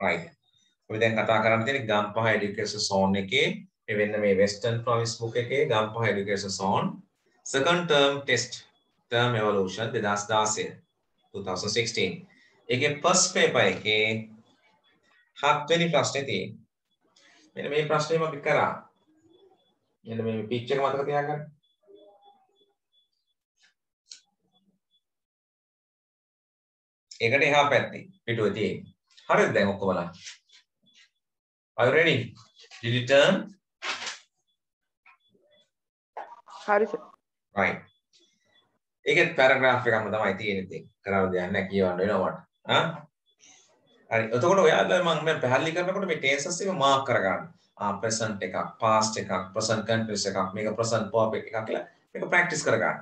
right. අපි දැන් කතා කරන්න තියෙන්නේ ගම්පහ education zone එකේ මේ වෙන්න මේ western province book එකේ Gampaha education zone second term test term evolution 2016 ඒකේ first paper එකේ 7 වෙනි ප්‍රශ්නේ තියෙනවා. මෙන්න මේ ප්‍රශ්නේම අපි කරා. මෙන්න මේ පිච් එක මතක තියාගන්න. ඒකට එහා පැත්තේ පිටුවේ තියෙන්නේ. හරිද දැන් ඔක්කොමලා? Are you ready? Did you turn? Hari sir. Right. ඒකේ paragraph එකක්ම තමයි තියෙන්නේ ඉතින්. කරන්න දෙයක් නැහැ කියවන්න වෙනවට. හා? හරි. එතකොට ඔයාලා මම පැහැදිලි කරනකොට මේ tenses එක මාක් කරගන්න. present එකක්, past එකක්, present continuous එකක්, මේක present perfect එකක් කියලා මේක practice කරගන්න.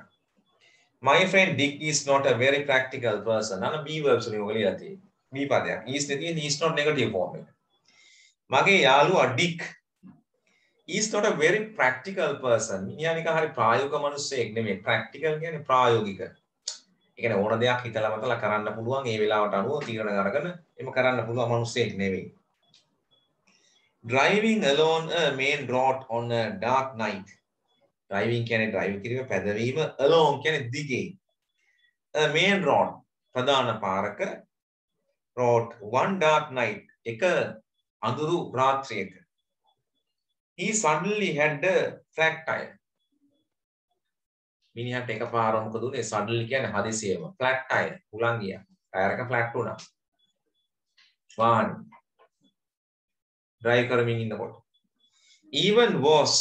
My friend Dick is not a very practical person. අන්න be verbs වලින් ඔක ලියලා තියෙන්නේ. be පදයක්. is නෙදී is not negative form එක. මගේ යාළුවා Dick is not a very practical person. මිනිහා නිකන් හරි ප්‍රායෝගික මිනිස්සෙක් නෙමෙයි. practical කියන්නේ ප්‍රායෝගික. ඒ කියන්නේ ඕන දෙයක් හිතලා මතලා කරන්න පුළුවන් ඒ වෙලාවට අනුව තීරණ අරගෙන එම කරන්න පුළුවන් මිනිස්සෙක් නෙමෙයි. Driving alone a main road on a dark night. Driving කියන්නේ drive කිරීම පැදවීම alone කියන්නේ දිගේ. A main road ප්‍රධාන පාරක road one dark night එක අඳුරු රාත්‍රියක. He suddenly had a flat tire. මිනිහට එකපාරම මොකද උනේ? suddenly කියන්නේ හදිසියෙම. flat tire. උලන් ගියා. ටයර් එක ෆ්ලැට් වුණා. වාහනේ. drive කරමින් ඉන්නකොට. Even was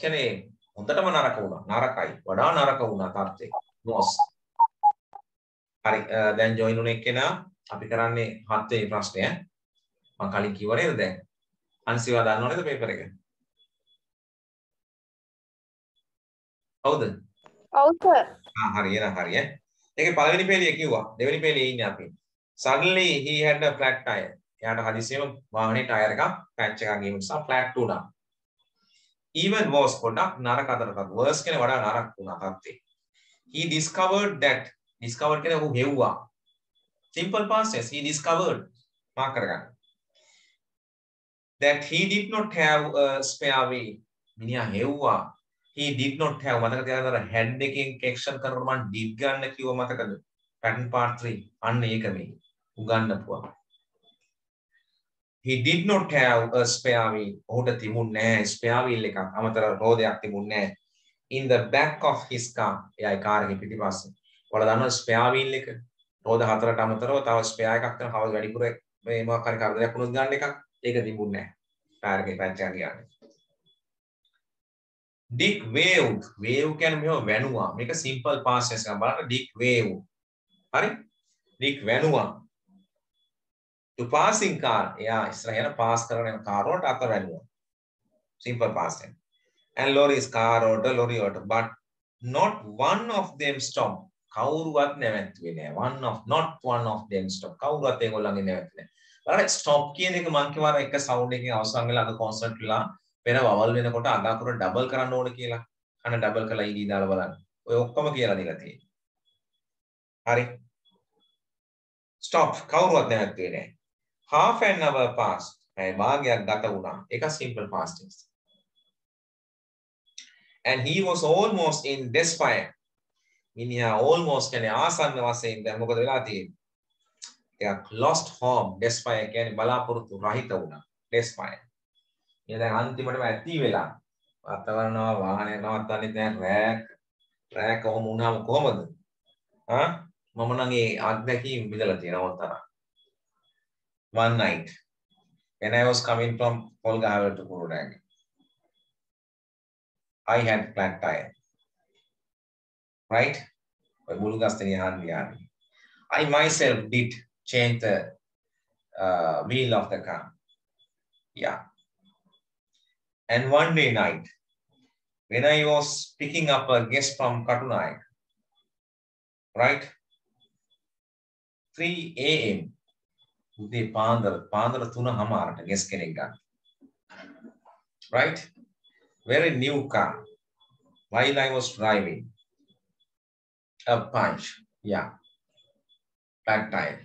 කියන්නේ හොඳටම නරක වුණා. නරකයි. වඩා නරක වුණා තාත්තේ. was. හරි දැන් join උනේ එක්කෙනා අපි කරන්නේ 7 වෙනි ප්‍රශ්නය. මම කලින් කිව්ව නේද දැන්? අන්සිවා දන්නව නේද පේපර් එක? හවුද? ඔව් සර්. හරි එහෙනම් හරි ඈ. ඒකේ පළවෙනි පේලිය කිව්වා. දෙවෙනි පේලියේ ඉන්නේ අපි. Suddenly he had a flat tire. එයාට හදිසියෙම වාහනේ ටයර් එකක් පැච් එකක් ගිහින් නිසා ෆ්ලැට් වුණා. Even was පොඩක් නරක අතරට worse කියන්නේ වඩා නරක වුණා තත්ත්වේ. He discovered that කියන්නේ ඔහු හෙව්වා. simple past tense he discovered mark කරගන්න. That he did not have a spare wheel. මිනිහා හෙව්වා. He did not have මතක තියාගන්න had එකෙන් action කරනකොට මම did ගන්න කිව්ව මතකද? pattern part 3 අන්න ඒක මේ උගන්නපුවා. He did not have a spare wheel. ඔහුට තිබුණ නෑ spare wheel එකක්. අමතර රෝදයක් තිබුණ නෑ. In the back of his car. එයාගේ කාර් එකේ පිටිපස්සේ. ඔයාලා දන්නවා spare wheel එක? රෝද හතරට අමතරව තව spare එකක් කරන හවස් වැඩිපුර මේ මොකක් හරි කරදරයක් වුණොත් ගන්න එකක්. ඒක තිබුණ නෑ. ටයර් එකේ පැච් එකක් ගියානේ. Dick waved. Wave කියන්නේ මෙහෙම වැනුවා. මේක simple past tense එක. බලන්න Dick waved. හරි? Dick වැනුවා. To passing car. එයා ඉස්සරහ යන පාස් කරන යන කාර් වලට අත වැනුවා. Simple past tense. And lorry's car වලට lorry වලට but not one of them stopped. කවුරුවත් නැවැත්තුවේ නෑ. not one of them stopped. කවුරුවත් ඒගොල්ලන්ගේ නැවැත්තුවේ නෑ. බලන්න stop කියන එක මං කියවන එක sound එකකින් අවසන් වෙලා අද consonant වෙලා වෙන vowel වෙනකොට අග අකුර double කරන්න ඕන කියලා. අන්න double කරලා ed දාලා බලන්න. ඔය ඔක්කොම කියලා දීලා තියෙන්නේ. හරි. stop කවුරුවත් නැවැත්තුවේ නෑ. half an hour passed. පැය භාගයක් ගත වුණා. ඒක simple past tense. And he was almost in despair. මිනිහා almost කියන්නේ ආසන්න වශයෙන් දැන් මොකද වෙලා තියෙන්නේ? එයා lost hope. despair කියන්නේ බලාපොරොත්තු රහිත වුණා. despair. ඉතින් දැන් අන්තිමටම ඇති වෙලා අතවරනවා වාහනේ නවත්තන්නේ නැහැ රෑ කොහොම වුණාම කොහමද? මම නම් ඒ අත්දැකීම් විඳලා තියෙනවා තරම්. One night when I was coming from Polgahawar to Kurudanga, I had flat tire. Right? I myself did change the wheel of the car. Yeah. And one day night, when I was picking up a guest from Katunai, right? 3 a.m. උදේ පාන්දර 3:00ට guest කෙනෙක් ගන්න. Right? Very new car. While I was driving, a punch. Yeah. Flat tire.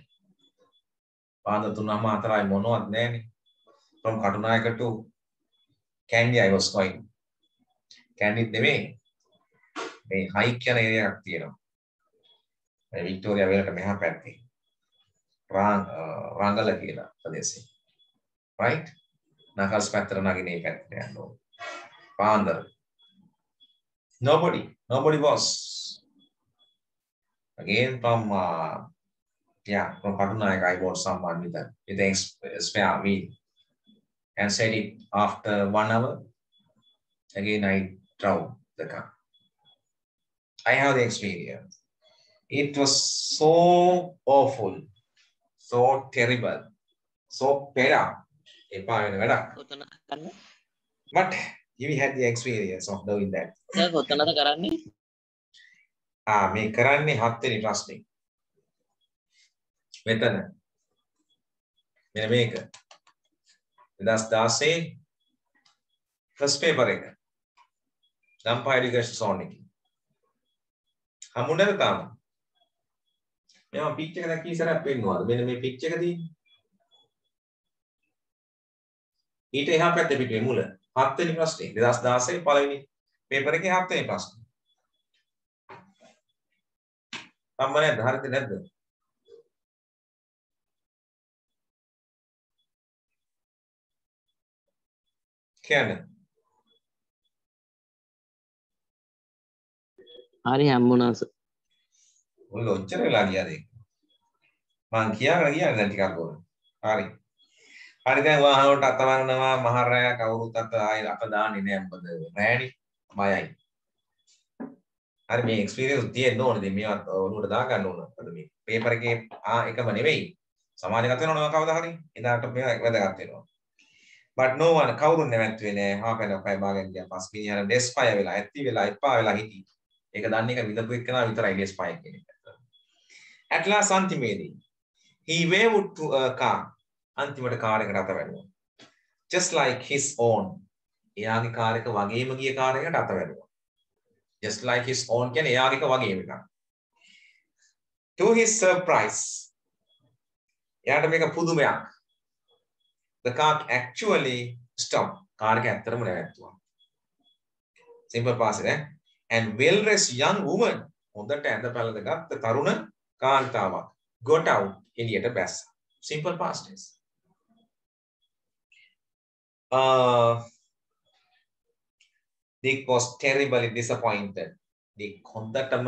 පාන්දර 3:04යි මොනවත් නැහැනේ. from Katunayaka to Kandy I was going. Kandy නෙමෙයි. මේ hike යන ඒරියා එකක් තියෙනවා. මේ වික්ටෝරියා වේලට මෙහා පැත්තේ. රාංගල කියලා ප්‍රදේශේ. right? නකල්ස් පැත්තට නගින මේ පැත්තට යන්න ඕන. පාන්දර. Nobody was. Again from from Katunayaka I bought someone with a spare wheel and set it after 1 hour. Again I drove the car. I have the experience. It was so awful, so terrible, so pera. But we had the experience of doing that. මේ කරන්නේ 7 වෙනි ප්‍රශ්නේ. මෙතන. මෙන්න මේක. 2016 first paper එක. Dampa education zone එකේ. හමුණද තාම? මම පිච් එක දැක්ක ඉස්සරහ පෙන්නුවාද? මෙන්න මේ පිච් එක තියෙන්නේ. ඊට එහා පැත්තේ පිටුවේ මුල 7 වෙනි ප්‍රශ්නේ 2016 පළවෙනි පේපර් එකේ 7 වෙනි ප්‍රශ්නේ. සම්මත නැද්ද? හරිද නැද්ද? කියන්නේ. හරි හම්බුණා සර්. ඔය ඔච්චර වෙලා ගියාද ඒක? මං කියාගෙන ගියා දැන් ටිකක් ඕන. හරි. හරි දැන් වාහන වලට අතවරනවා මහරය කවුරුත් ආයෙ අත දාන්නේ නෑ මොකද රෑනි බයයි. හරි මේ එක්ස්පීරියන්ස් තියෙන්න ඕනේ දැන් මේවත් ඔළුවට දා ගන්න ඕන. මොකද මේ පේපර් එකේ එකම නෙවෙයි. සමාජගත වෙනවනේ කවදා හරි. එදාට මේවා වැදගත් වෙනවා. but no one කවුරුත් නැවැත්තුවේ නෑ. half an hour භාගයෙන් ගියා. පස් මිනිහට ඩෙස්පයර් වෙලා ඇත්ති වෙලා එපා වෙලා හිටි. ඒක දන්නේ එක විදපු එක්කනා විතරයි ඩෙස්පයර් කියන්නේ. at last අන්තිමේදී he waved to a car. අන්තිමට කාර් එකට අත වැදුවා. just like his own. එයාගේ කාර් එක වගේම ගිය කාර් එකකට අත වැදුවා. just like his own කියන්නේ එයාගේ එක වගේම එකක්. to his surprise. එයාට මේක පුදුමයක්. the car actually stopped. Car එක ඇත්තටම නැවැත්තුවා. simple past නේ. and well-dressed young woman හොඳට ඇඳ පැළඳගත් තරුණ කාන්තාවක් got out එළියට බැස්සා. simple past tense. Dick was terribly disappointed. Dick හොඳටම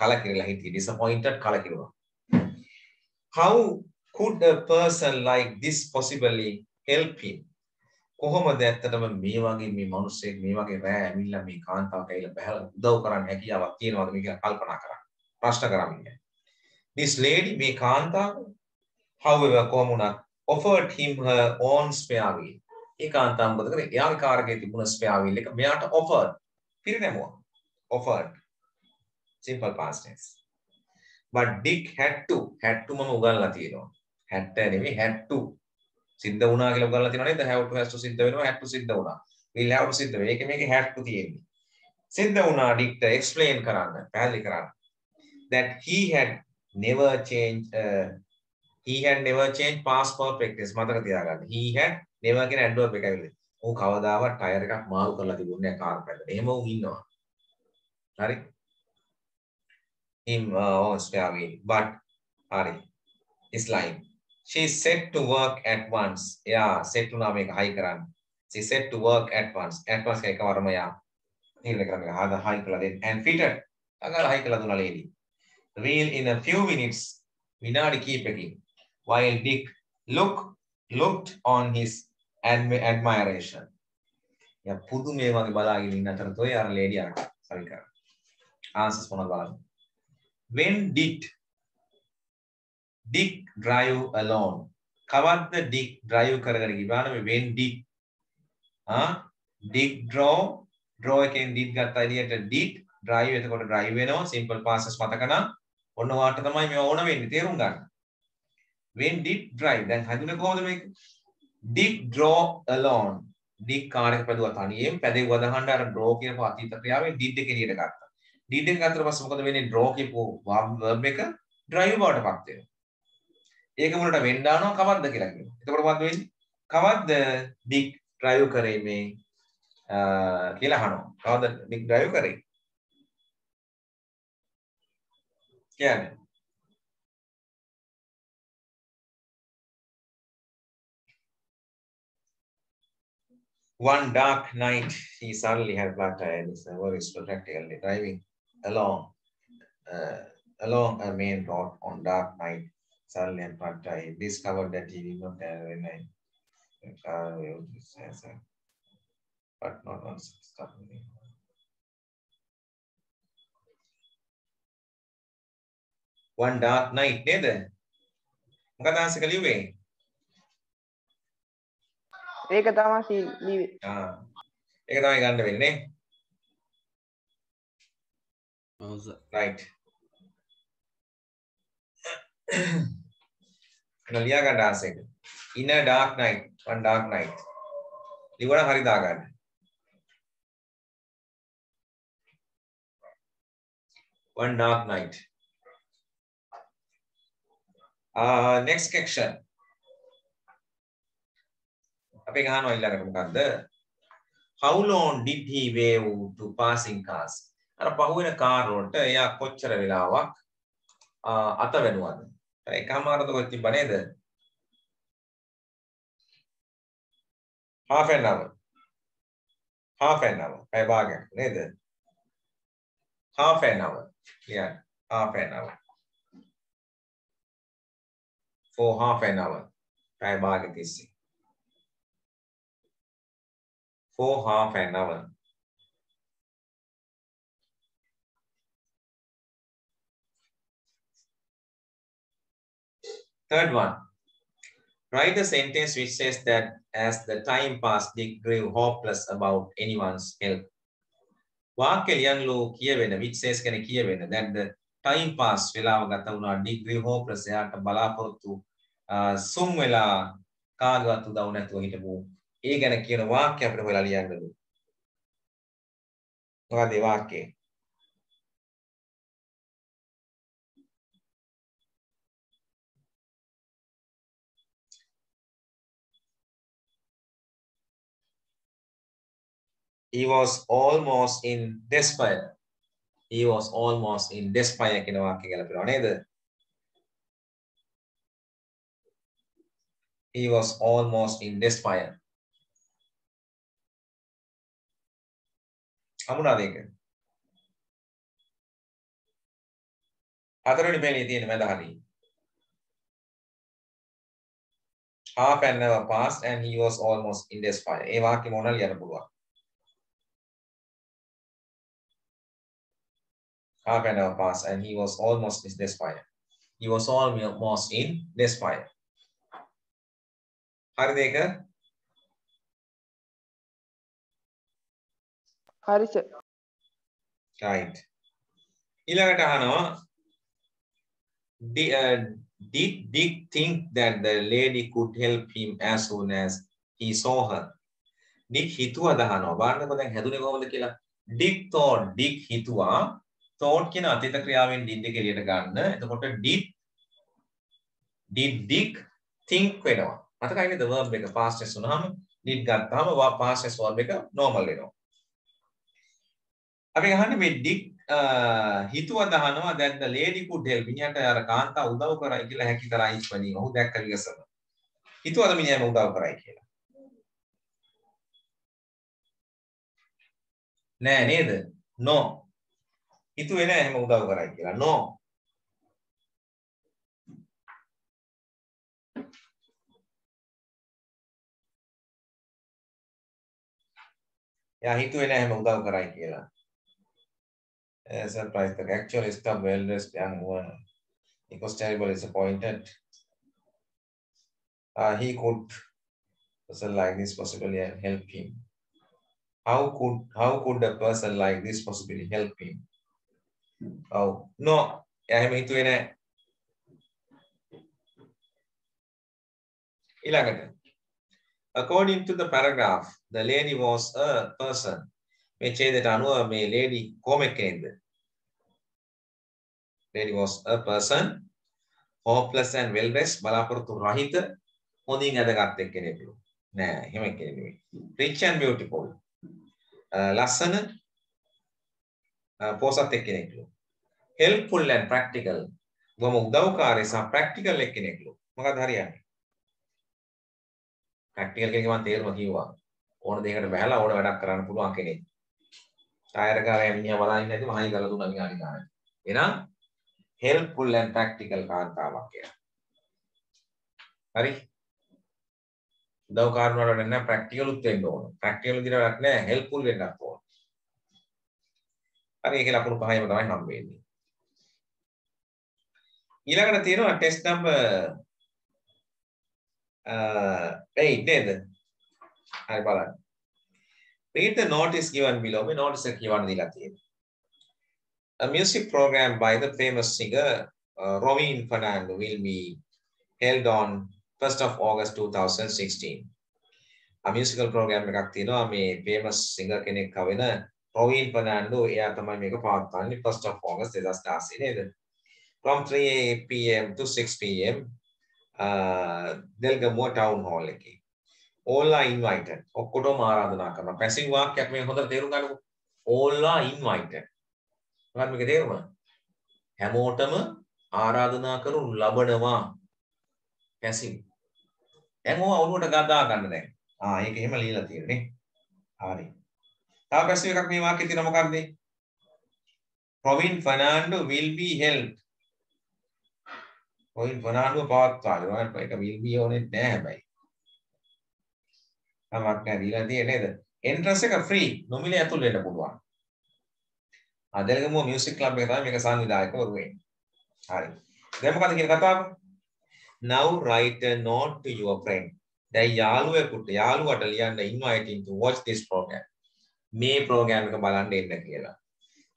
කලකිරලා හිටියේ. disappointed කලකිරුවා. How could a person like this possibly help him? කොහොමද ඇත්තටම මේ වගේ මේ මිනිස්සෙක් මේ වගේ රෑ ඇවිල්ලා මේ කාන්තාවට ඇවිල්ලා බහලා උදව් කරන්න හැකියාවක් තියෙනවද මේ කියලා කල්පනා කරා. ප්‍රශ්න කරන්නේ. This lady මේ කාන්තාව however කොහොම වුණත් offered him her own spare wheel. ඒ කාන්තාව මොකද කරේ? එයාගේ කාර් එකේ තිබුණ spare wheel එක මෙයාට offered. පිරිනැමුවා. offered. simple past tense. but Dick had to මම උගන්ලා තියෙනවා. had to නෙමෙයි had to. සිද්ධ වුණා කියලා උගන්ලා තියෙනවා නේද? have to has to සිද්ධ වෙනවා had to සිද්ධ වුණා. will have to සිද්ධ වෙනවා. මේකේ had to තියෙන්නේ. සිද්ධ වුණා Dickට explain කරන්න, පැහැදිලි කරන්න. that he had never changed past perfect tense මතක තියාගන්න. he had never කියන adverb එක ඇවිල්ලා. ඌ කවදාවත් ටයර් එකක් මාරු කරලා තිබුණේ නැහැ කාර් පැත්තට. එහෙම ඌ ඉන්නවා. හරි? him on spare wheel. but හරි. is line. She set to work at once. Yeah, set to මේක high කරන්න. She set to work at once. at once එකවරම යා. නිල් එක කරන්නේ high කරලා දෙන්න. and fitted. අගාලා high කරලා දුන්නා lady. wheel in a few minutes. විනාඩි කිහිපයකින්. while Dick looked on his admiration. යා පුදුමේ වගේ බලාගෙන ඉන්න අතරතෝ යාර lady අර සවි කරා. answers මොනවද බලන්න. when did Dick drive alone? කවද්ද Dick drive කරගෙන ගියාම when did Dick draw එකෙන් did ගත්ත එළියට did drive එතකොට drive වෙනවා simple past tense මතක නම් ඔන්න වාට තමයි මේ ඕන වෙන්නේ තේරුම් ගන්න. when did drive දැන් හඳුනේ කොහොමද මේක? Dick draw alone. Dick car එක පැදුවා තනියෙන් පැදෙව්වා දහන්න අර draw කියපු අතීත ක්‍රියාවෙන් did එක එළියට ගත්තා. did එක ගත්තට පස්සේ මොකද වෙන්නේ? draw කියපු verb එක drive බවට පත් වෙනවා. ඒක මුලට වෙන්න දානවා කවද්ද කියලා කියනවා. එතකොට මොකද්ද වෙන්නේ? කවද්ද ඩික් ඩ්‍රයිව් කරේ මේ කියලා අහනවා. කවද්ද ඩික් ඩ්‍රයිව් කරේ? කියන්නේ one dark night he suddenly had flat tires. This work is practically driving along a main road on dark night. Suddenly had flat tire. He discovered that he did not have a night. But not once. One dark night නේද? මොකද answer එක ලිව්වේ? ඒක තමයි ලිව්වේ. ඒක තමයි ගන්න වෙන්නේ. ඔව් සර්. Right. ලියා ගන්න ආන්සර් එක. In a dark night, one dark night. ලිවන හරි දාගන්න. One dark night. Next section. අපි ගහනවා ඊළඟට මොකද්ද? How long did he wave to passing cars? අර පහුවෙන කාර් වලට එයා කොච්චර වෙලාවක් අත වෙනවද? එකමාරද කොහෙද තිබ්බ නේද? half an hour. පැය භාගයක් නේද? half an hour. Yeah, half an hour. For half an hour. පැය භාගයක් තිස්සේ. For half an hour. Third one. Write a sentence which says that as the time passed, Dick grew hopeless about anyone's help. වාක්‍ය ලියන්නලෝ කියවෙන which says කෙනෙක් කියවෙන that the time passed වෙලාව ගත වුණා Dick grew hopeless එයාට බලාපොරොත්තු සුම් වෙලා කාගවත් උදව් නැතුව හිටපු ඒ ගැන කියන වාක්‍ය අපිට හොයලා ලියන්නලු. මොකද ඒ වාක්‍යය? He was almost in despair. He was almost in despair කියන වාක්‍යය ගැලපෙනවා නේද? He was almost in despair. අමුණාද ඒක? හතරවෙනි පේලියේ තියෙන මැද හරිය. Half an hour passed and he was almost in despair. ඒ වාක්‍ය මොනවා ලියන්න පුළුවන්? Half an hour passed and he was almost in despair. He was almost in despair. හරිද ඒක? හරි සර්. Right. ඊළඟට අහනවා did Dick think that the lady could help him as soon as he saw her? Dick හිතුවද අහනවා. බලන්නකො දැන් හැදුනේ කොහොමද කියලා. Dick හිතුවා. thought කියන අතීත ක්‍රියාවෙන් did එක එළියට ගන්න. එතකොට did Dick think වෙනවා. මතකයි නේද verb එක past tense වුණාම did ගත්තාම past tense verb එක normal වෙනවා. අපි අහන්නේ මේ Dick හිතුවද අහනවා that the lady could help. මිනිහට අර කාන්තා උදව් කරයි කියලා හැකි කරා ඉස්පණී. ඔහු දැක්ක විගසම. හිතුවද මිනිහම උදව් කරයි කියලා? නෑ නේද? No. හිතුවේ නෑ එහෙම උදව් කරයි කියලා. No. එයා හිතුවේ නෑ එහෙම උදව් කරයි කියලා. Surprised. The actual stub well-dressed young woman. He was terribly disappointed. He could, person like this possibly help him. How could a person like this possibly help him? Oh no, එහෙම හිතුවේ නෑ. ඊළඟට. According to the paragraph, the lady was a person. මේ ඡේදයට අනුව මේ lady කොහොම කෙනෙක්ද? Lady was a person hopeless and well dressed බලාපොරොත්තු රහිත හොඳින් ඇඳගත් එක්කෙනෙක්ලු. නෑ එහෙම කෙනෙක් නෙවෙයි. rich and beautiful ලස්සන පොසත් එක්කෙනෙක්ලු. helpful and practical බොහොම උදව්කාරී සහ practical එක්කෙනෙක්ලු. මොකක්ද හරියන්නේ? practical කියන එක මම තේරුම කිව්වා. ඕන දෙයකට බහැලා ඕන වැඩක් කරන්න පුළුවන් කෙනෙක්. ටයර් කාරය මිනිහා බලන්නේ නැති මහයි කරලා දුන්නා විනාඩි ගානක්. එහෙනම් helpful and practical කාන්තාවක් කියලා. හරි? උදව් කාරණා වල නෑ practical උත් වෙන්න ඕන. practical විදිහට වැඩක් නෑ helpful වෙන්නත් ඕන. හරි ඒකේ ලකුණු 5ම තමයි හම්බ වෙන්නේ. ඊළඟට තියෙනවා test number 8 නේද? හරි බලන්න. Read the notice given below. මේ notice එක කියවන්න දීලා තියෙනවා. A music program by the famous singer Robin Fernando will be held on 1st of August 2016. A musical program එකක් තියෙනවා මේ famous singer කෙනෙක් කවෙන Robin Fernando එයා තමයි මේක පවත්වන්නේ 1st of August 2016 නේද? From 3 p.m. to 6 p.m. Delgamuwa town hall එකේ. All are invited. ඔක්කොටම ආරාධනා කරනවා. පැසිව් වාක්‍යයක් මේ හොඳට තේරුම් ගන්නකො. All are invited. මොකක්ද මේකේ තේරුම? හැමෝටම ආරාධනා කරනු ලබනවා. පැසිව්. දැන් ඕවා ඔළුවට ගදා ගන්න දැන්. ඒක එහෙම ලියලා තියෙන්නේ. හරි. තව පැසිව් එකක් මේ වාක්‍යයේ තියෙන මොකක්ද? Robin Fernando will be held. Robin Fernando පවත්වාලු. ඒක will be ඕනේ නැහැ හැබැයි. තමක් නෑ දීලා තියෙන්නේ නේද? එන්ට්‍රන්ස් එක ෆ්‍රී නොමිලේ ඇතුල් වෙන්න පුළුවන්. දෙල්ගමුව මියුසික් ක්ලබ් එක තමයි මේක සංවිධායකවරු වෙන්නේ. හරි. දැන් මොකද කියන කතාව? Now write a note to your friend. දැන් යාළුවට ලියන්න invite him to watch this program. මේ program එක බලන්න එන්න කියලා.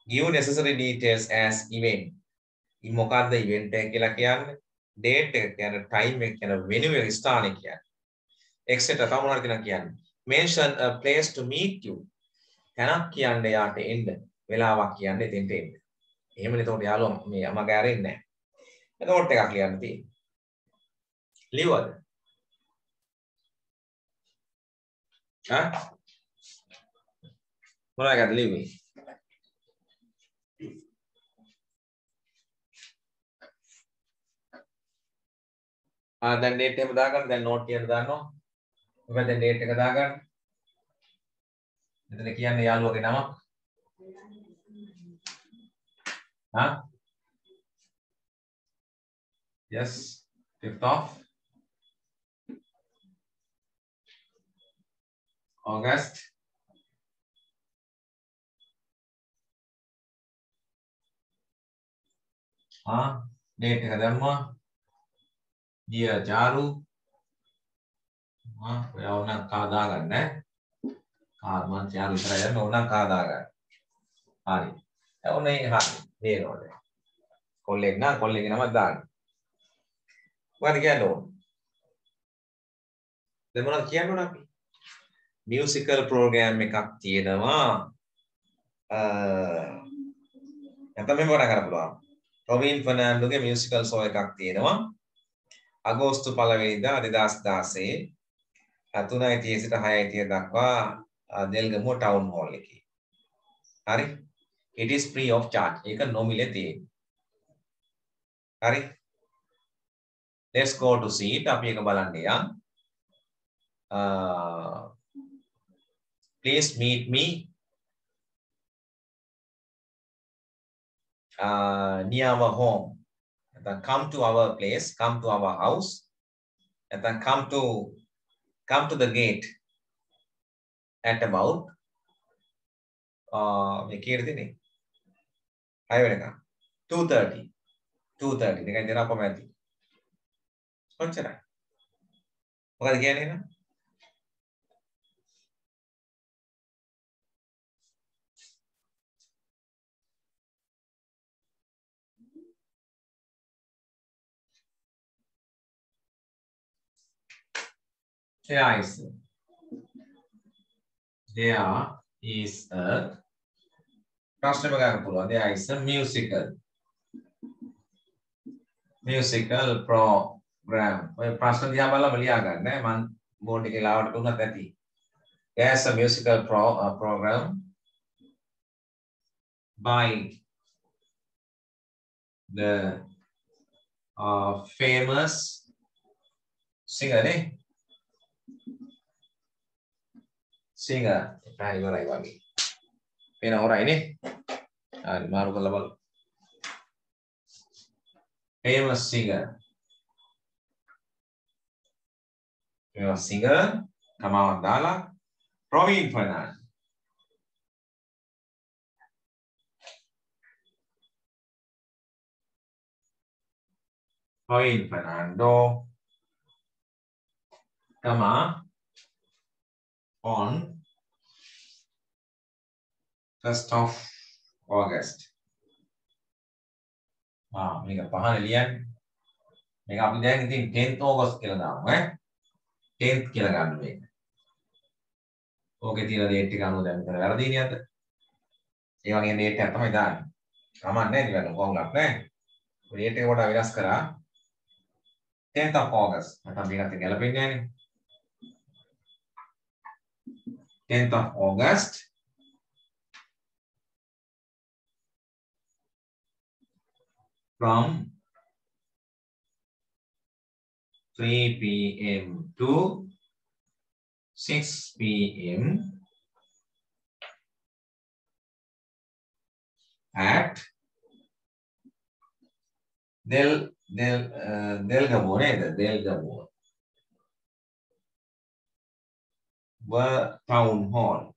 Give necessary details as event. මොකක්ද event එක කියලා කියන්නේ? Date එක කියන්නේ time එක කියන්නේ venue එක ස්ථානය කියන්නේ. etc. තව මොනවද කියන්නේ? Mention a place to meet you. තැනක් කියන්නේ යාට එන්න. වෙලාවක් කියන්නේ එතෙන්ට එන්න. එහෙමනේ එතකොට යාළුවා මේ මග ඇරෙන්නේ නැහැ. එතකොට එකක් ලියන්න තියෙන්නේ. ලියවද? මොනවද ලියුවේ? දැන් date එක දාගන්න දැන් note කියන දානවා. ඔබ දැන් date එක දාගන්න. මෙතන කියන්නේ යාළුවගේ නමක්. Yes, 5th of August. Date එක දැම්මා. Dear Jaru. ඔයා ඕනනම් කා දාගන්න ඈ. මං යාළු විතරයි යන්න ඕනනම් කා දාගන්න. හරි. ඕනේ හරි. නේද? කොල්ලෙක් නා කොල්ලෙක්ගේ නමක් දාන්න. මොකද කියන්න ඕන? දැන් මොනවද කියන්න ඕන අපි? මියුසිකල් ප්‍රෝග්‍රෑම් එකක් තියෙනවා. නැත්නම් මේ මොකක්ද කරන්න පුළුවන්? රොබින් ෆර්නෑන්ඩෝගේ මියුසිකල් ෂෝ එකක් තියෙනවා. අගෝස්තු 1 වෙනිදා 2016 3:30 සිට 6:30 දක්වා දෙල්ගමුව ටවුන් හෝල් එකේ. හරි? It is free of charge. ඒක නොමිලේ තියෙන්නේ. හරි? Let's go to see it. අපි ඒක බලන්න යන්න. Please meet me near our home. And come to our place, come to our house, and then come to the gate at about මේ කීයටද 6 වෙනකම් 2:30 දෙකෙන් දෙනා කොහමද කොච්චරයි මොකද කියන්නේ නේද there is a ප්‍රශ්න ගන්න පුළුවන් there is a musical musical program. ඔය ප්‍රශ්න දිහා බලලා ලියා ගන්න ඈ මම බෝඩ් එකේ ලාවට දුන්නත් ඇති. Yes, a musical program by the famous singer නේ. singer පැහැදිලි ඉවරයි වගේ. වෙන හොරයි නේ. හරි මාරු කරලා බලමු. famous singer. famous singer කමාවක් දාලා Robin Fernando. Robin Fernando comma on 1st of August. මේක පහන ලියන්නේ. මේක අපි දැන් ඉතින් 10th August කියලා දාමු ඈ. 10th කියලා ගන්න මේක. ඕකේ තියෙන date එක අනුව දැන් මෙතන වැරදිනේ අද. ඒ වගේ date එකක් තමයි දාන්නේ. කමන්නේ නැහැ නේද? කොහොමවත් නැහැ. date එක කොට වෙනස් කරා 10th of August. නැත්නම් මේකට ගැලපෙන්නේ නැහැනේ. 10th of August from 3 p.m. to 6 p.m. at Delgamo නේද? Delgamo town hall.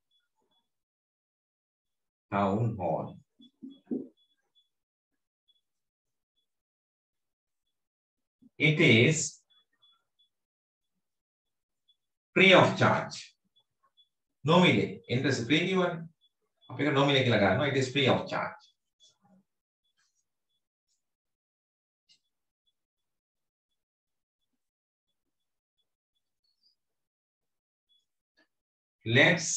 It is free of charge. Nominally interest free given. අපි ඒක nominally කියලා ගන්නවා. It is free of charge. Let's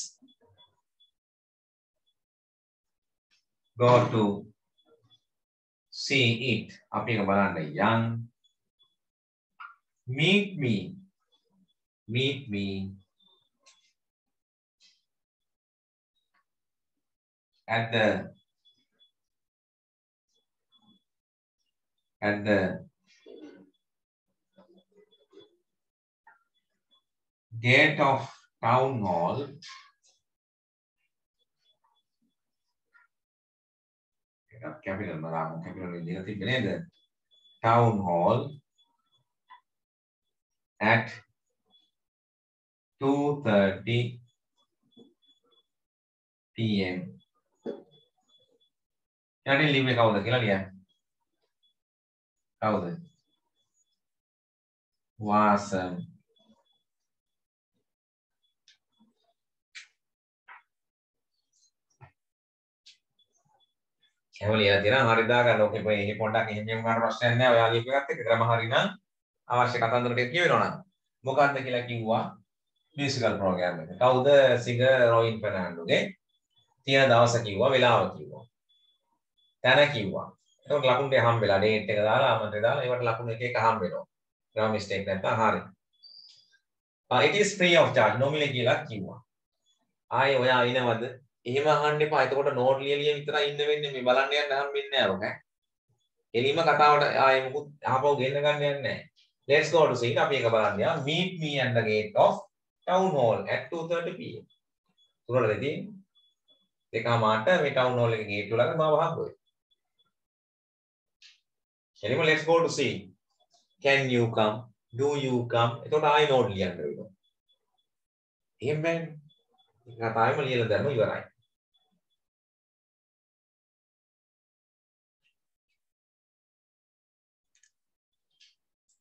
go to see it. අපි එක බලන්න යන්. Meet me at the gate of town hall capital මරාම capital එකේ තිබ්බේ නේද? town hall at 2:30 p.m. යන්නේ ලිව් එක කවුද කියලා ලියන්න. කවුද? වාසන්. එහෙම ලියලා තියෙනවා. හරි දාගන්න. ඕකේ මේ පොඩ්ඩක් එහෙම ගන්න ප්‍රශ්නයක් නැහැ. ඔයා ලියපු එකත් එක්ක ක්‍රම හරි නම් අවශ්‍ය කතන්දර ටික කියවෙනවා නම්. මොකක්ද කියලා කිව්වා මියුසිකල් ප්‍රෝග්‍රෑම් එක. කවුද සිංගර් රොයින් ෆර්නැන්ඩෝගේ තියෙන දවස කිව්වා, වෙලාව කිව්වා. තැන කිව්වා. එතකොට ලකුණු ටික හම්බෙලා ඩේට් එක දාලා ආමන්ත්‍රණය දාලා ඒවට ලකුණු එක එක හම්බ වෙනවා. ග්‍රාම මිස්ටේක් නැත්නම් හරි. it is free of charge nominally කියලා කිව්වා. ආයේ ඔයා අයිනවද? එහෙම අහන්න එපා. එතකොට නෝට් ලියලිය විතරයි ඉන්න වෙන්නේ. මේ බලන්න යන්න හම්බෙන්නේ නැහැ ඔක. එලිම කතාවට ආයේ මොකුත් අහපව ගෙන්න ගන්න යන්නේ නැහැ. Let's go to see it. අපි එක බලන්න යනවා. Meet me at the gate of town hall at 2:30 p.m. තුනටදී දෙකමාරට මේ town hall එකේ ගේට් වල ළඟ මාව හම්බ වෙයි. එලිම let's go to see. Can you come? Do you come? එතකොට ආයි නෝට් ලියන්න වෙනවා. එහෙම බෑනේ. ඒක තායිම ලියලා දැම්ම ඉවරයි.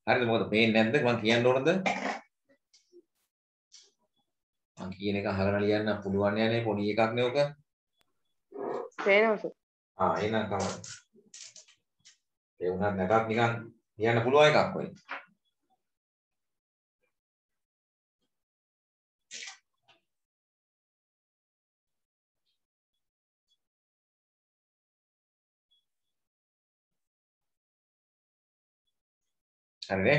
හරිද? මොකද පේන්නේ නැද්ද? මම කියන්න ඕනද? මම කියන එක අහගෙන ලියන්න පුළුවන් යන්නේ පොඩි එකක් නේ ඔක. පේනවා සර්. එහෙනම් තමයි. ඒ වුණත් නැතත් නිකන් ලියන්න පුළුවන් එකක් වෙයි. හරිනේ.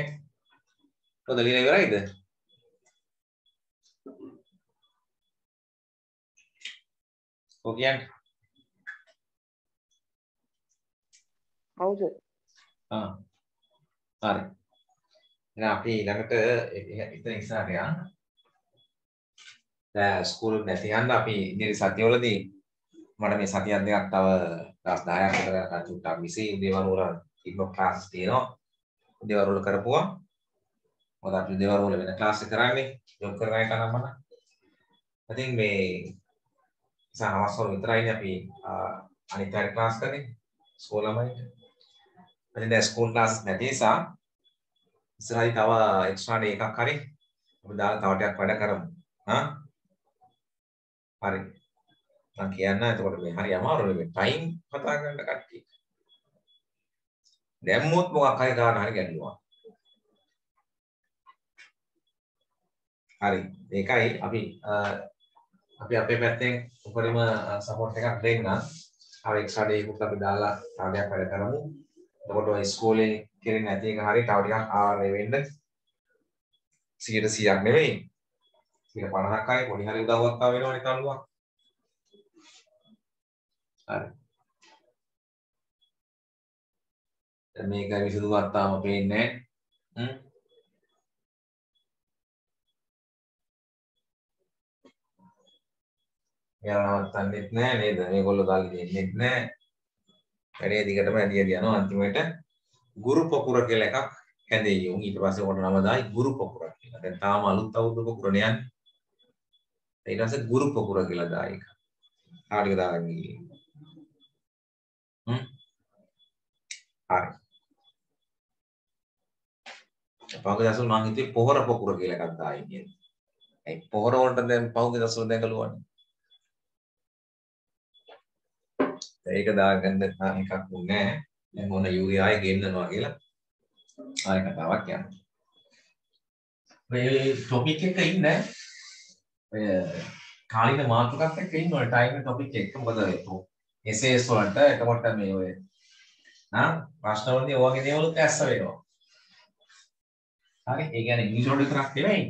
කොහොමද ලියලා ඉවරයිද? ඔව් කියන්නේ. ඔව් සර්. හරි. එහෙනම් අපි ඊළඟට ඉතින් ඉස්සරහට යන්න. දැන් ස්කූල් නැති යන්න අපි ඉදිරි සතියවලදී මට මේ සතියක් දෙකක් තව දවස් 10ක් විතර චුට්ටක් විසි දේවල් වල ඉන්න ක්ලාස් තියෙනවා. දේවල් වල කරපුවා. මොකද අපි දේවල් වල වෙන ක්ලාස් එක කරන්නේ ජොබ් කරන එක නම් මම. ඉතින් මේ සාහවස්වල විතරයිනේ අපි අනිත් පැය ක්ලාස් කරන්නේ ස්කෝල ළමයින්ට. ඉතින් දැන් ස්කූල් ක්ලාස් නැති නිසා ඉස්සරහින් තව එක්ස්ට්‍රා ඩේ එකක් හරි අපි දාලා තව ටිකක් වැඩ කරමු. හරි. මම කියන්න එතකොට මේ හරි අමාරුයි මේ ටයිම් කතා කරන්න කට්ටිය. දැම්මොත් මොකක් හරි ගන්න හරි ගැටලුවක්. හරි. ඒකයි අපි අපේ පැත්තෙන් උපරිම සපෝට් එකක් දෙන්න. අර එක්ස්ට්‍රා ඩේ එකක් අපි දාලා තාඩයක් වැඩ කරමු. එතකොට ඔය ඉස්කෝලේ කෙරෙන්නේ නැති එක හරි තව ටිකක් ආවරණය වෙන්න 100%ක් නෙවෙයි. 50ක් හරි පොඩි හරි උදව්වක් ආව වෙනවනේ තනුවක්. හරි. දැන් මේක විසඳුමක් තාම පේන්නේ නැහැ. යනවත්තන්නෙත් නැහැ නේද? මේගොල්ලෝ දාලා දෙන්නෙත් නැහැ. වැඩේ දිගටම ඇදී යනවා අන්තිමට ගුරු පොකුර කියලා එකක් හැදෙයි. ඊට පස්සේ උකට නම දායි ගුරු පොකුර කියලා. දැන් තාම අලුත් අවුරුදු පොකුරනේ යන්නේ. ඊට පස්සේ ගුරු පොකුර කියලා දායි එක. ආටික දාලා ගියේ. හරි. පහුගිය දවස්වල මම හිතුවේ පොහොර පොකුර කියලා එකක් දායි කියලා. ඒ පොහොර වලට දැන් පහුගිය දවස්වල දැකලුවානේ. ඒක දාගන්න එකක් උන්නේ නැහැ. දැන් මොන යූරියා ආයේ ගෙන්නනවා කියලා ආයෙ කතාවක් යනවා. මේ ටොපික් එක ඉන්නේ ඔය කාලින මාතෘකාවක් එක්ක ඉන්න ඔය ටයිම් ටොපික් එක මොකද එසේස් වලට එතකොට මේ ඔය ප්‍රශ්න වලදී ඔයගේ දේවලුත් ඇස්ස වෙනවා. හරි ඒ කියන්නේ ඉංග්‍රීසි වලට විතරක් නෙමෙයි.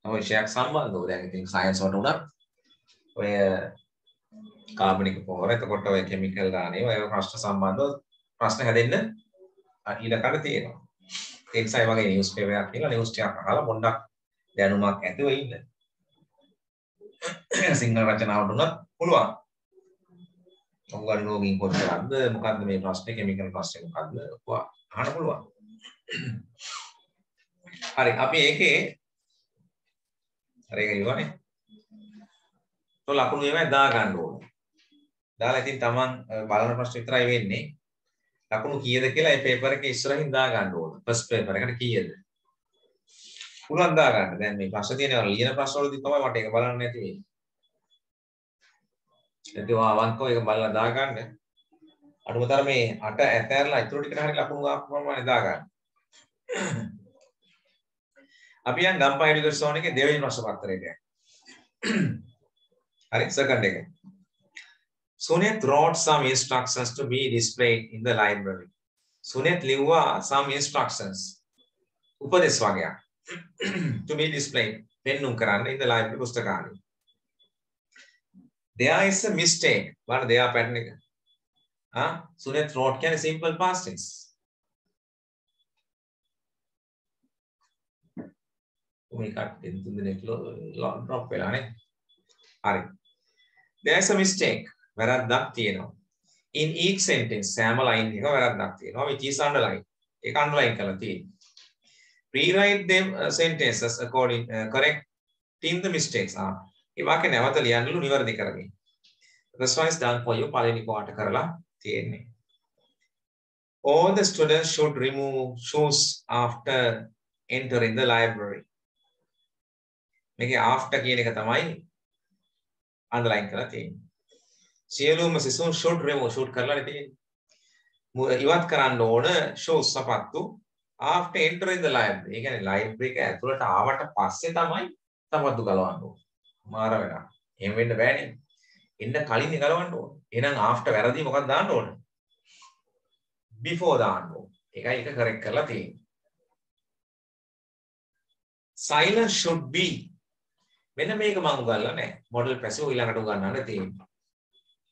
ඔය විෂයක් සම්බන්ධව දැන් ඉතින් සයන්ස් වලට උනත් ඔය කාබනික පොහොර එතකොට ඔය කිමිකල් ගානේ ඔය ප්‍රශ්න සම්බන්ධව ප්‍රශ්න හැදෙන්න ඉඩකඩ තියෙනවා. ඒ නිසා වගේ නිවුස් පේපර් එකක් කියලා නිවුස් ටිකක් අහලා පොඩ්ඩක් දැනුමක් ඇතිව ඉන්න. සිංහල රචනාවට උනත් පුළුවන්. ඔයගොල්ලෝ රෝගීන් කොච්චරද මොකද්ද මේ ප්‍රශ්නේ කිමිකල් ප්‍රශ්නේ මොකද්ද ඔයා අහන්න පුළුවන්. හරි අපි ඒකේ හරි ඒක ඉවරනේ. તો ලකුණු ඒවා දා ගන්න ඕනේ. දාලා ඉතින් Taman බලන ප්‍රශ්න විතරයි වෙන්නේ. ලකුණු කීයද කියලා ඒ පේපර් එකේ ඉස්සරහින් දා ගන්න ඕන. ෆස්ට් පේපර් එකට කීයද? පුළුවන් දා ගන්න. දැන් මේ ප්‍රශ්න තියෙනවා ලියන ප්‍රශ්න වලදී තමයි මට ඒක බලන්න නැති වෙන්නේ. ඒකව අවංකව ඒක බලලා දා ගන්න. අනුමතර මේ 8 ඇතැරලා ඉතුරු ටිකට හරිය ලකුණු ගන්න දා ගන්න. අපි යන් ගම්පහ එඩියුකේෂන් සෝන් එකේ දෙවෙනි ප්‍රශ්න පත්‍රයට යන්න. හරි සෙකන්ඩ් එක. Sunet wrote some instructions to be displayed in the library. Sunet ලිව්වා some instructions. උපදෙස් වගයක්. To be displayed. පෙන්නුම් කරන්න in the library පුස්තකාලේ. There is a mistake. බලන්න there pattern එක. Sunet wrote කියන්නේ simple past tense. මේක තුන් දිනක් drop වෙලානේ. හරි. There is a mistake. වැරද්දක් තියෙනවා. In each sentence සෑම line එකක වැරද්දක් තියෙනවා. which is underline. ඒක underline කරලා තියෙනවා. Rewrite them sentences according correcting the mistakes. ඒ වාක්‍ය නැවත ලියන්නලු නිවැරදි කරගන්න. This one is done for you. පළවෙනි පාඩ කරලා තියෙන්නේ. All the students should remove shoes after entering the library. මේකේ after කියන එක තමයි underline කරලා තියෙන්නේ. සියලුම සිසුන් should remove should කරලා තියෙන්නේ. ඉවත් කරන්න ඕන shoes සපත්තු after entering the library. ඒ කියන්නේ library එක ඇතුළට ආවට පස්සේ තමයි සපත්තු ගලවන්න ඕන. මාර වෙනවා. එහෙම වෙන්න බෑනේ. එන්න කලින් ගලවන්න ඕන. එහෙනම් after වැරදි මොකක්ද දාන්න ඕන? before දාන්න ඕන. ඒකයි ඒක correct කරලා තියෙන්නේ. silence should be මෙන්න මේක මම උගන්ලා නැහැ. model passive ඊළඟට උගන්වන්න තියෙනවා.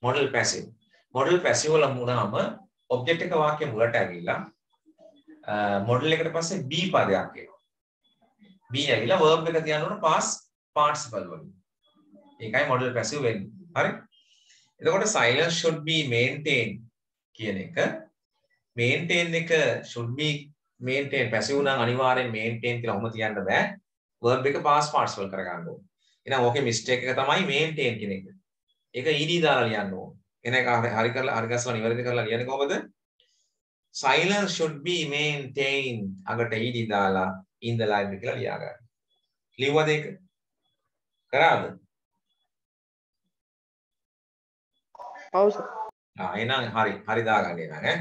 model passive වල මුණාම object එක වාක්‍ය මුලට ඇවිල්ලා model එකට පස්සේ be පදයක් එනවා. be ඇවිල්ලා verb එක තියන්න ඕන past participle වලින්. ඒකයි model passive වෙන්නේ. හරි? එතකොට silence should be maintained කියන එක maintain එක should be maintain passive නම් අනිවාර්යෙන් maintain කියලා ඔහොම තියන්න බෑ. verb එක past participle කරගන්න ඕනේ. එහෙනම් ඕකේ mistake එක තමයි maintain කියන එක. ඒක ed දාලා ලියන්න ඕනේ. එන එක හරි කරලා හරි ගස්සලා නිවැරදි කරලා ලියන්නේ කොහොමද? Silence should be maintained අගට ed දාලා in the library කියලා ලියා ගන්න. ලියුවද ඒක? කරාද? ඔව් සර්. එහෙනම් හරි දාගන්න එහෙනම් ඈ.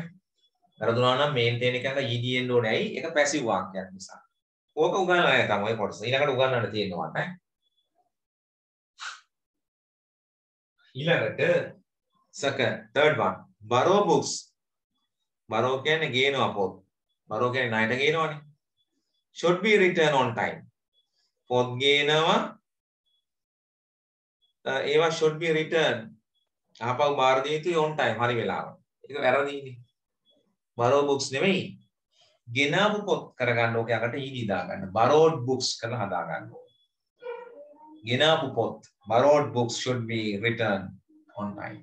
වැරදුනා නම් maintain එක අඟ ed එන්න ඕනේ. ඇයි? ඒක passive වාක්‍යයක් නිසා. ඕක උගන්වලා නැහැ තාම ඔය කොටස. ඊළඟට උගන්වන්න තියෙනවා ඈ. ඊළඟට third one borrow books. borrow කියන්නේ ගේනවා පොත්. borrow කියන්නේ ණයට ගේනවනේ. should be returned on time. පොත් ගේනවා ඒවා should be returned ආපහු බාර දිය යුතුයි on time හරි වෙලාවට. ඒක වැරදිනේ. borrow books නෙමෙයි. ගෙනාවු පොත් කරගන්න ඕක යකට ed දාගන්න. borrowed books කරලා හදා ගන්න ඕනේ. ගෙනාවු පොත් borrowed books should be returned on time.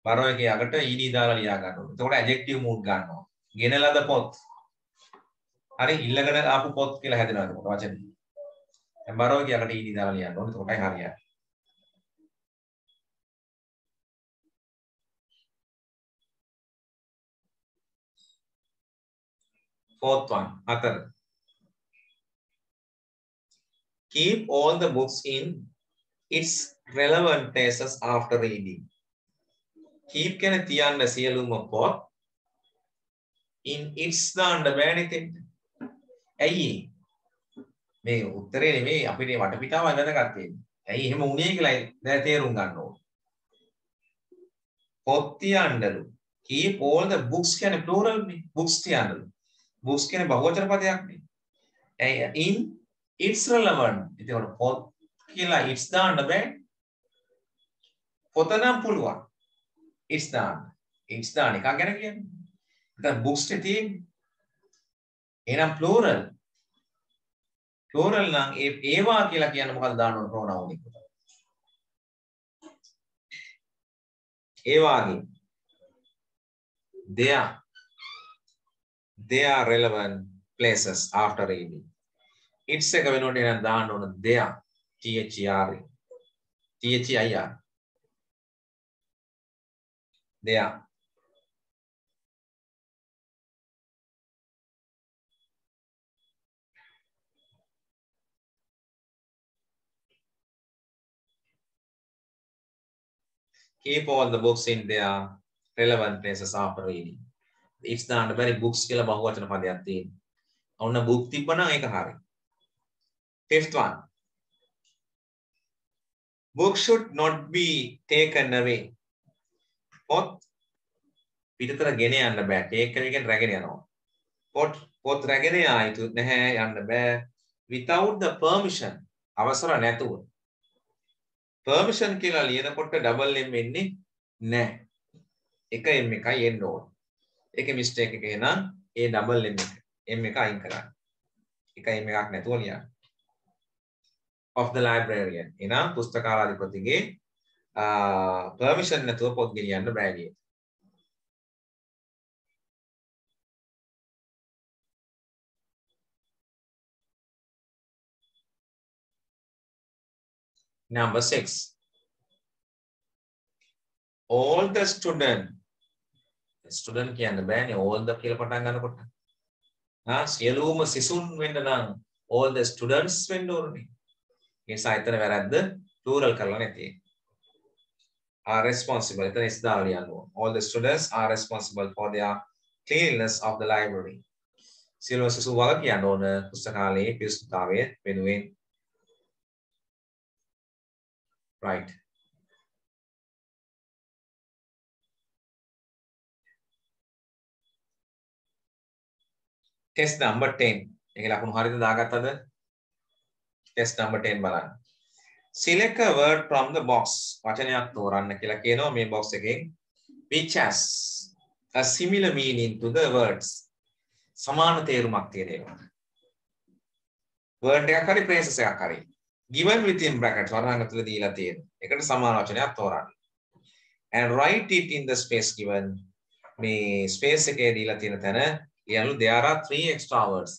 borrow එකේ යකට ed දාලා ලියා ගන්න ඕනේ. එතකොට adjective mood ගන්නවා. ගෙනලද පොත්. හරි ඉල්ලගෙන ආපු පොත් කියලා හැදෙනවා එතකොට වචනේ. දැන් borrow එකේ යකට ed දාලා ලියන්න ඕනේ. එතකොටයි හරියන්නේ. Fourth one, hතර. Keep all the books in its relevant places after reading. Keep කියන තියන්න සියලුම පොත් in its දාන්න බෑනේ තෙන්න. ඇයි මේ උත්තරේ නෙමෙයි අපිට වටපිටාව අඳනගත්තේ තියෙන්නේ. ඇයි එහෙම වුනේ කියලා දැන් තේරුම් ගන්න ඕනේ. පොත් තියන්නලු. Keep all the books කියන්නේ plural නේ. books තියන්නලු. books කියන්නේ බහුවචන පදයක් නේ. in its relevant. ඒකට පොත් කියලා its දාන්න බෑ. පොත නම් පුළුවන්. its දාන්න. its දාන්න එක ගැන කියන්නේ. දැන් books තියෙන්නේ. එහෙනම් plural. plural නම් ඒවා කියලා කියන්න මොකක්ද දාන්න ඕන pronoun එක. ඒ වාගේ they are relevant places after reading. It's එක වෙනකොට එහෙනම් දාන්න ඕන there THER there. Keep all the books in their relevant places after reading. It's දාන්න බැරි books කියලා බහුවචන පදයක් තියෙනවා. ඔන්න book තිබ්බනම් ඒක හරියි. Fifth one. Book should not be taken away. පොත් පිටතට ගෙන යන්න බෑ. take එකෙන් රැගෙන යනවා. පොත් රැගෙන යා යුතු නැහැ යන්න බෑ. Without the permission. අවසර නැතුව. permission කියලා ලියනකොට double m එන්නේ නැහැ. එක m එකයි එන්න ඕන. ඒකේ mistake එක එනනම් ඒ double m එක m එක අයින් කරන්න. එක m එකක් නැතුව ලියන්න. of the librarian. එනම් පුස්තකාලාධිපතිගේ permission නැතුව පොත් ගෙනියන්න බෑ කියන. Number 6. All the student කියන්න බෑනේ all the කියලා පටන් ගන්නකොට. සියලුම සිසුන් වෙන්න නම් all the students වෙන්න ඕනේ. ඒ නිසා එතන වැරද්ද plural කරලා නැති. Are responsible. එතන is දාලා ලියන්න ඕන. All the students are responsible for their cleanliness of the library. සියලුම සිසු වග කියන්න ඕන පුස්තකාලයේ පිරිසුදුතාවය වෙනුවෙන්. Right. Test number 10. ඒකේ ලකුණු හරියට දාගත්තද? test number 10 බලන්න. Select a word from the box. වචනයක් තෝරන්න කියලා කියනවා මේ box එකෙන්. Which has a similar meaning to the words. සමාන තේරුමක් තියෙන ඒවා. word එකක් හරි phrases එකක් හරි. given within brackets වර්ණාංග තුල දීලා තියෙන. ඒකට සමාන වචනයක් තෝරන්න. And write it in the space given. මේ space එකේ දීලා තියෙන තැන ලියනලු there are 3 extra words.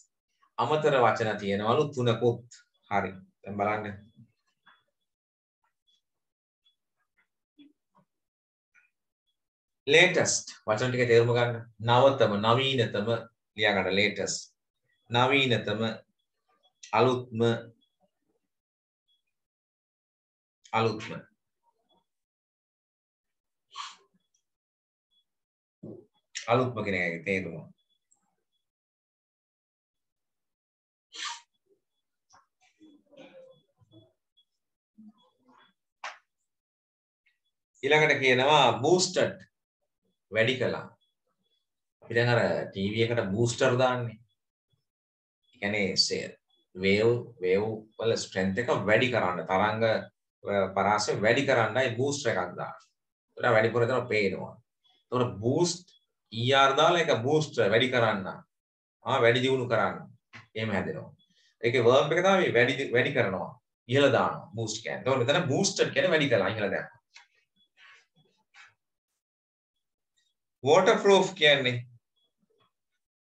අමතර වචන තියෙනවලු 3කුත්. හරි. දැන් බලන්න. latest වචන ටික තේරුම ගන්න. නවතම, නවීනතම ලියා ගන්න latest. නවීනතම, අලුත්ම, අලුත්ම. අලුත්ම කියන එකේ තේරුම. ඊළඟට කියනවා boosted වැඩි කළා. අපි දැන් අර ටීවී එකට බූස්ටර් දාන්නේ. ඒ කියන්නේ වේව් වල ස්ට්‍රෙන්ත් එක වැඩි කරන්න තරංග පරාසය වැඩි කරන්නයි බූස්ටර් එකක් දාන්නේ. ඒක වැඩිපුර කරන පේනවා. ඒතකොට බූස්ට් ER දාලා ඒක බූස්ටර් වැඩි කරන්න. වැඩි දියුණු කරන්න. එහෙම හැදෙනවා. ඒකේ verb එක තමයි වැඩි කරනවා. ඉහළ දානවා බූස්ට් කියන්නේ. ඒතකොට මෙතන බූස්ටඩ් කියන්නේ වැඩි කළා ඉහළ දානවා. waterproof කියන්නේ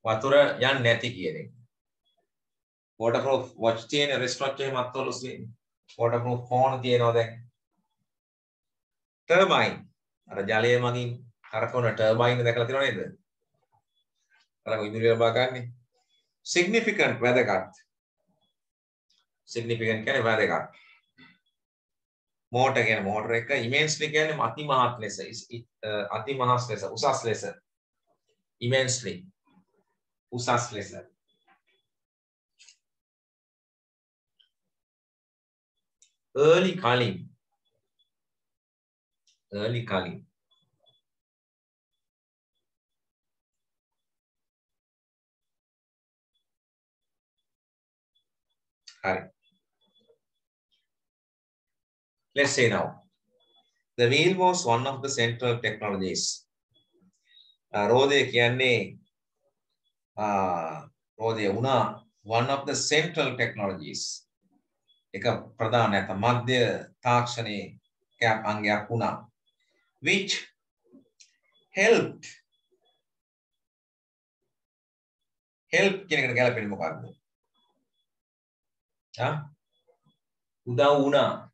වතුර යන්නේ නැති කියන එක. waterproof watch තියෙන restaurant එකේ මත්වල තියෙන. waterproof phone තියෙනවා දැන්. turbine අර ජලය මගින් කරකවන turbine දැකලා තියෙනව නේද? අර ඉදිරියට බා ගන්න. significant වැදගත්. significant කියන්නේ වැදගත්. motor කියන්නේ motor එක immensely කියන්නේ අතිමහත් ලෙස අතිමහත් ලෙස උසස් ලෙස immensely උසස් ලෙස early කලින් hurry let's say now the wheel was one of the central technologies රෝදය කියන්නේ රෝදය වුණා one of the central technologies එක ප්‍රධාන නැත්නම් මධ්‍ය තාක්ෂණයේ අංගයක් වුණා which help කියන එකට ගැලපෙන්නේ මොකක්ද? උදව් වුණා